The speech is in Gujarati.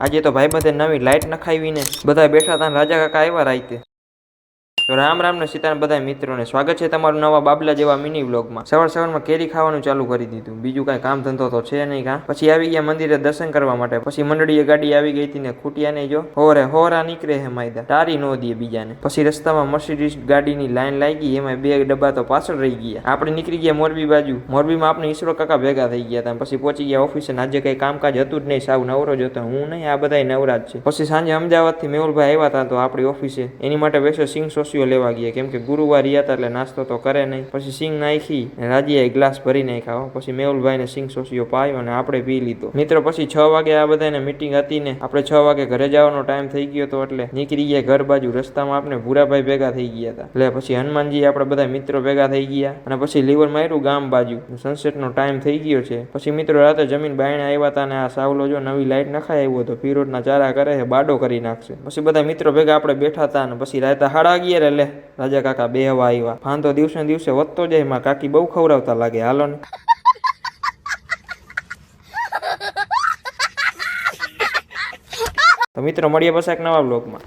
આજે તો ભાઈબંધે નવી લાઇટ નખાવીને બધા બેઠા હતા. રાજા કાકા આવ્યા રાઈતે. તો રામ રામ ને સીતારામ બધા મિત્રોને સ્વાગત છે તમારું નવા બાબલા જેવા મિની વ્લોગમાં. સવારમાં કેરી ખાવાનું ચાલુ કરી દીધું. બીજું કઈ કામ ધંધો તો છે નહીં કા. પછી આવી ગયા મંદિરે દર્શન કરવા માટે. પછી મંડળીએ ગાડી આવી ગઈ હતી ને ખૂટિયાને જો હોરા નીકળે હે માયદા તારી નો દે બીજાને. પછી રસ્તામાં મર્સિડીઝ ગાડીની લાઈન લાગી. એમાં 2 ડબ્બા તો પાછળ રહી ગયા. આપણે નીકળી ગયા મોરબી બાજુ. મોરબીમાં આપણે ઈસરો કાકા ભેગા થઈ ગયા હતા. પછી પહોંચી ગયા ઓફિસે. આજે કઈ કામકાજ હતું જ નહીં, સાવ નવરો જ હતો. હું નહીં, આ બધા નવરા જ છે. પછી સાંજે અમદાવાદથી મેહુલભાઈ આવ્યા હતા તો આપણી ઓફિસે. એની માટે વેસે સિંગ સોસીઓ લેવા ગયા, કેમ કે ગુરુવાર રહ્યા હતા એટલે નાસ્તો તો કરે નહીં. પછી સિંગ નાખી રાજીએ ગ્લાસ ભરી નાખ્યા. પછી મેહુલભાઈને સિંગ સોસીઓ પાયો અને આપણે પી લીધો. મિત્રો પછી 6 વાગે આ બધાને મીટિંગ હતી ને આપણે 6 વાગે ઘરે જવાનો ટાઈમ થઈ ગયો હતો એટલે નીકળી ગયા ઘર બાજુ. રસ્તામાં આપણે ભૂરાભાઈ ભેગા થઈ ગયા હતા. એટલે પછી હનુમાનજી આપણે બધા મિત્રો ભેગા થઈ ગયા અને પછી લીવર માર્યું ગામ બાજુ. સનસેટનો ટાઈમ થઈ ગયો છે. પછી મિત્રો રાતે જમીન બાયણે આવ્યા હતા અને આ સાવલો જો નવી લાઈટ નખાઈ આવ્યો હતો. પીરોટના ચારા કરે છે, બાડો કરી નાખશે. પછી બધા મિત્રો ભેગા આપણે બેઠા હતા અને પછી રાતે 11:30 એટલે રાજા કાકા બેહવા આવ્યા. ફાંતો દિવસે દિવસે વધતો જાય. માં કાકી બહુ ખવડાવતા લાગે. હાલો ને. તો મિત્રો મળીએ પાછા એક નવા બ્લોગમાં.